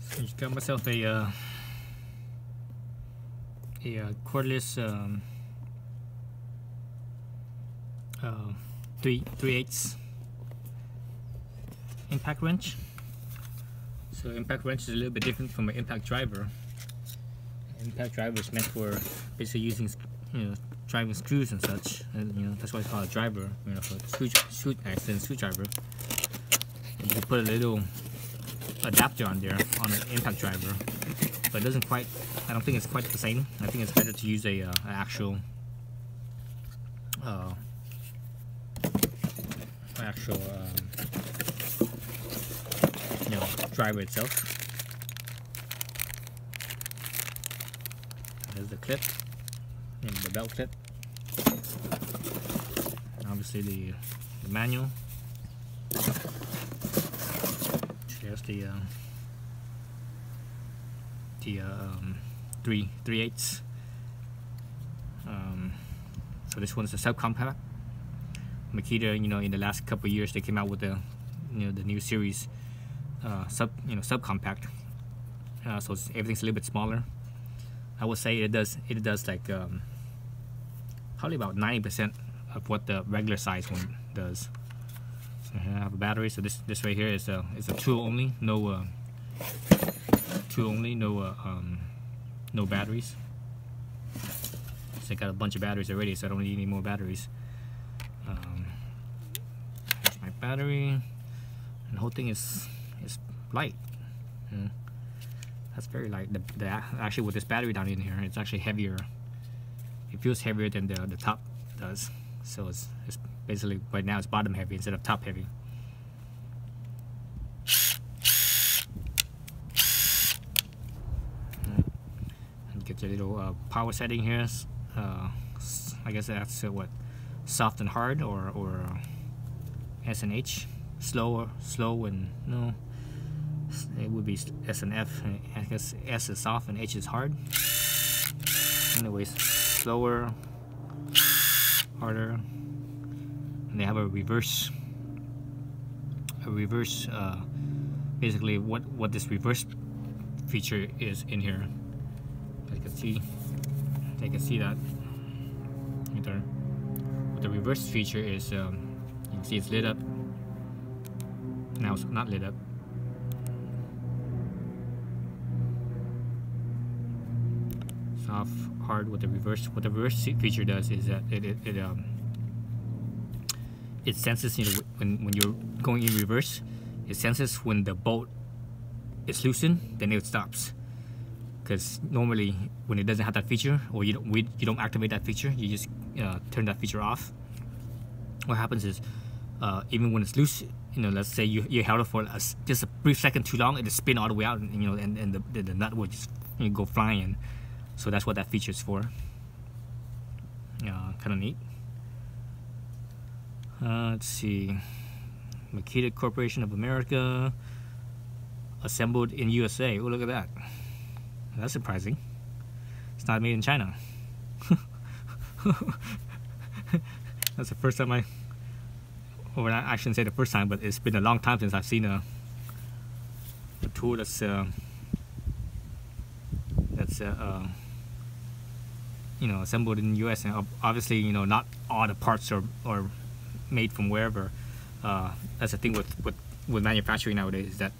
So just got myself a cordless 3/8 impact wrench. So impact wrench is a little bit different from an impact driver. Impact driver is meant for basically using, driving screws and such, and that's why it's called a driver, for screwdriver. And you can put a little adapter on there on an impact driver, but it doesn't quite. I don't think it's quite the same. I think it's better to use an actual driver itself. There's the clip and the belt clip. Obviously the manual. There's the 3/8. So this one's a subcompact. Makita, in the last couple of years, they came out with the new series subcompact. So everything's a little bit smaller. I would say it does like probably about 90% of what the regular size one does. So here I have a battery. So this right here is a tool only, no batteries. So I got a bunch of batteries already, so I don't need any more batteries. Here's my battery, and the whole thing is light. That's very light. Actually, with this battery down in here, it's actually heavier. It feels heavier than the top does. So it's basically right now it's bottom heavy instead of top heavy. And get your little power setting here. I guess that's what, soft and hard, or S and H, slow and no. It would be S and F. I guess S is soft and H is hard. Anyways, slower, harder, and they have a reverse. Basically, what this reverse feature is in here. They can see that right there. What the reverse feature is, you can see it's lit up. Now it's not lit up. Soft, hard. What the reverse feature does is that it senses, when you're going in reverse, it senses when the bolt is loosened, then it stops. Because normally when it doesn't have that feature, or you don't activate that feature, you just turn that feature off. What happens is, even when it's loose, let's say you held it for just a brief second too long, it'll spin all the way out, and the nut will just go flying. So that's what that feature is for. Kind of neat. Let's see. Makita Corporation of America, assembled in USA. Oh, look at that. That's surprising. It's not made in China. That's the first time well, I shouldn't say the first time, but it's been a long time since I've seen a tool that's assembled in the US, and obviously, not all the parts are made from wherever. That's the thing with manufacturing nowadays, is that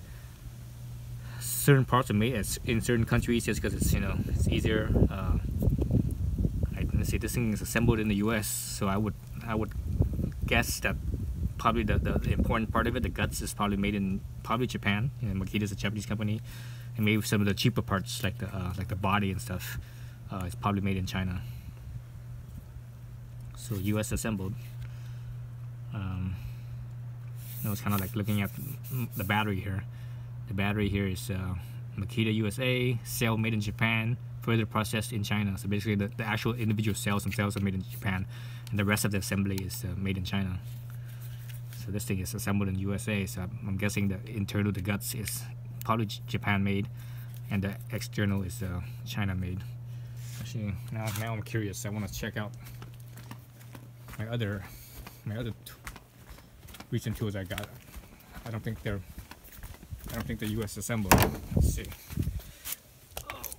certain parts are made in certain countries just because it's it's easier. Let's see, this thing is assembled in the US, so I would guess that probably the important part of it, the guts, is probably made in Japan. Makita is a Japanese company, and maybe some of the cheaper parts like the body and stuff is probably made in China. So US assembled. It's kind of like looking at the battery here. The battery here is Makita USA, cell made in Japan, further processed in China. So basically the actual individual cells themselves are made in Japan, and the rest of the assembly is made in China. So this thing is assembled in USA, so I'm guessing the internal, the guts, is probably Japan made, and the external is China made. Actually, now I'm curious. I want to check out my other recent tools I got. I don't think they're I don't think the US assembled. Let's see. Oh, let's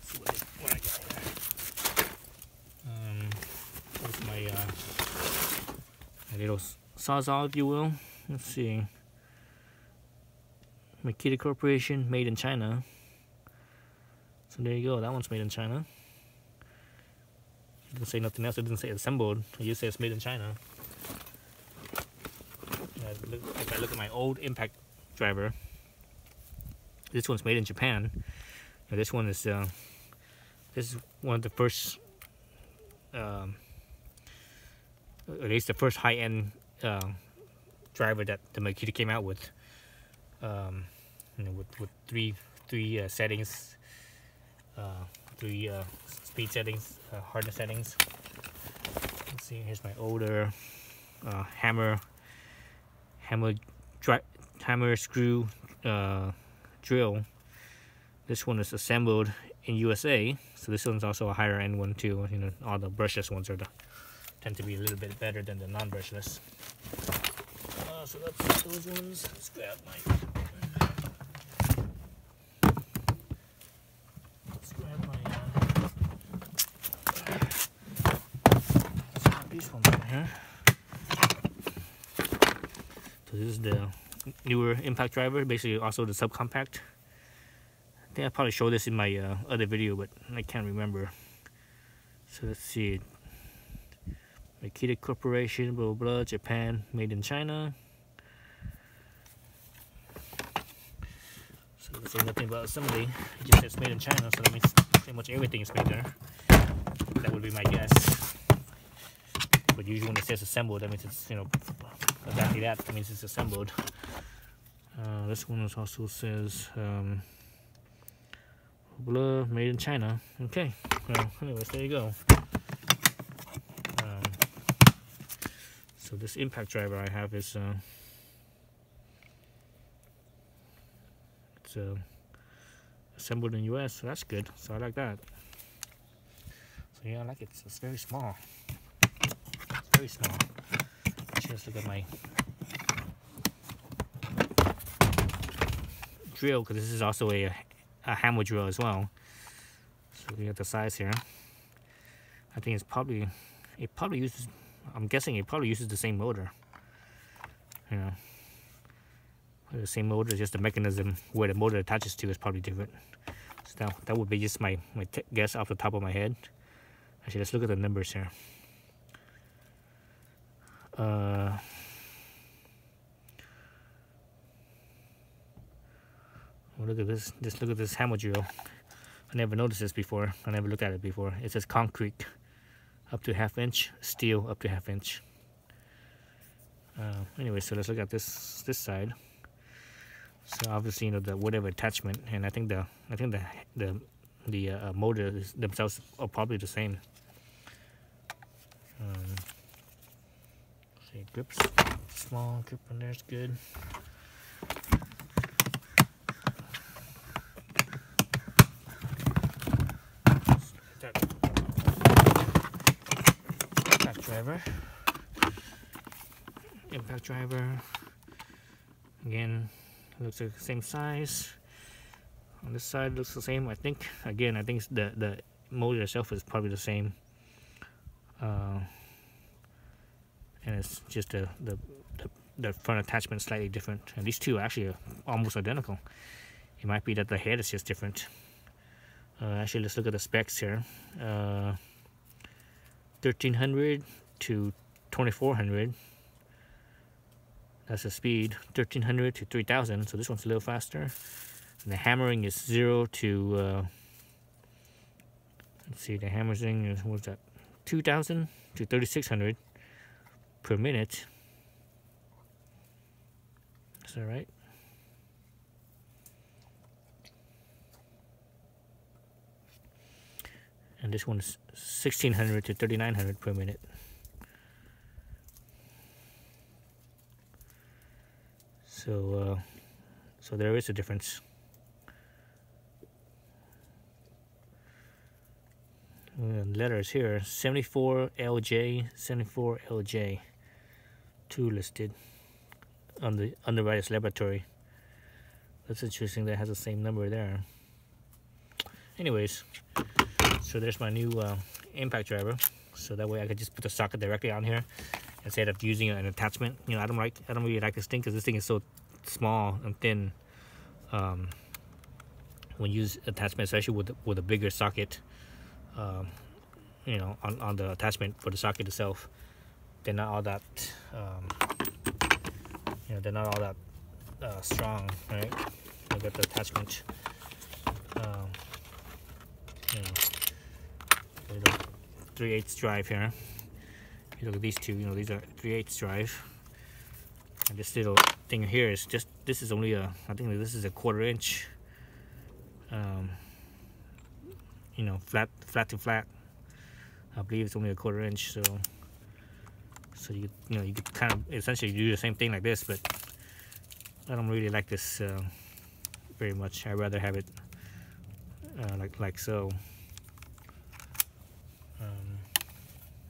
see what I got here. Here's my little sawzall, if you will. Let's see. Makita Corporation, made in China. So there you go. That one's made in China. It didn't say nothing else. It didn't say assembled. It just says made in China. If I look at my old impact driver, this one's made in Japan. Now this one is this is one of the first, at least the first high-end driver that the Makita came out with. You know, with three settings, three speed settings, hardness settings. Let's see. Here's my older hammer screw drill. This one is assembled in USA, so this one's also a higher end one too. You know, all the brushless ones tend to be a little bit better than the non-brushless. So that's those ones. Let's grab these ones over here. So this is the newer impact driver, basically also the subcompact. I think I probably showed this in my other video, but I can't remember. So let's see. Makita Corporation, blah, blah, blah, Japan, made in China. So let's say nothing about assembly. It just says made in China, so that means pretty much everything is made there. That would be my guess. But usually when it says assembled, that means it's, you know, exactly that. That means it's assembled. This one also says blah, made in China. Okay. Well, anyways, there you go. So this impact driver I have is it's assembled in US, so that's good. So I like that. So yeah, I like it. It's very small. It's very small. Let's look at my drill, because this is also a hammer drill as well. So we got the size here. I think it probably uses, I'm guessing it probably uses the same motor. You know, the same motor, just the mechanism where the motor attaches to is probably different. So that would be just my guess off the top of my head. Actually, let's look at the numbers here. Well, look at this. Just look at this hammer drill. I never noticed this before. I never looked at it before. It says concrete up to 1/2 inch, steel up to 1/2 inch. Anyway, so let's look at this side. So obviously, you know, the whatever attachment, and I think the motors themselves are probably the same. See, grips, small grip in there is good. Impact driver. Again, looks like the same size. On this side, looks the same. I think it's the motor itself is probably the same. And it's just the front attachment is slightly different. And these two actually are almost identical. It might be that the head is just different. Actually, let's look at the specs here. 1300 to 2400. That's the speed. 1300 to 3000. So this one's a little faster. And the hammering is 0 to let's see, the hammering is, what's that? 2000 to 3600 per minute. Is that right? And this one is 1600 to 3900 per minute. So there is a difference. Letters here: 74LJ, 74LJ. 2 listed on the underwriter's laboratory. That's interesting. That has the same number there. Anyways, so there's my new impact driver. So that way I could just put the socket directly on here instead of using an attachment. You know, I don't really like this thing because this thing is so small and thin. When you use attachment, especially with a bigger socket, you know, on the attachment for the socket itself, they're not all that, you know, they're not all that strong, right? Look at the attachment. You know, 3/8 drive here. You look at these two. You know, these are 3/8 drive, and this little thing here is just. This is only a. I think this is a 1/4 inch. You know, flat to flat. I believe it's only a 1/4 inch. So you know you could kind of essentially do the same thing like this, but I don't really like this very much. I'd rather have it like so.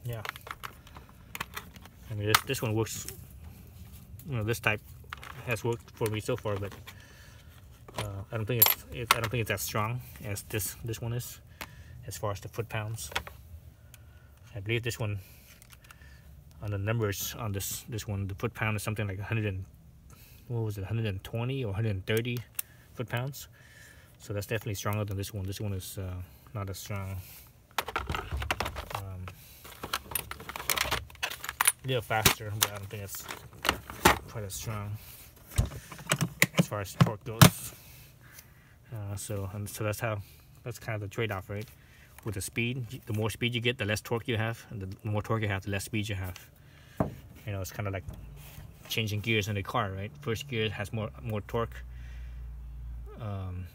Yeah, I mean this one works. You know, this type has worked for me so far, but I don't think it's as strong as this one is, as far as the foot-pounds. I believe this one, on the numbers on this one, the foot-pound is something like 120 or 130 foot-pounds. So that's definitely stronger than this one. This one is not as strong. A little faster, but I don't think it's quite as strong as far as torque goes. So that's kind of the trade-off, right? With the speed, the more speed you get, the less torque you have, and the more torque you have, the less speed you have. You know, it's kind of like changing gears in a car, right? First gear has more torque.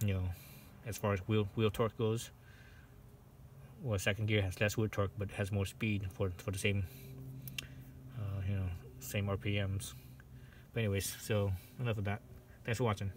You know, as far as wheel torque goes. Well, second gear has less wheel torque, but has more speed for the same, you know, same RPMs. But anyways, so enough of that. Thanks for watching.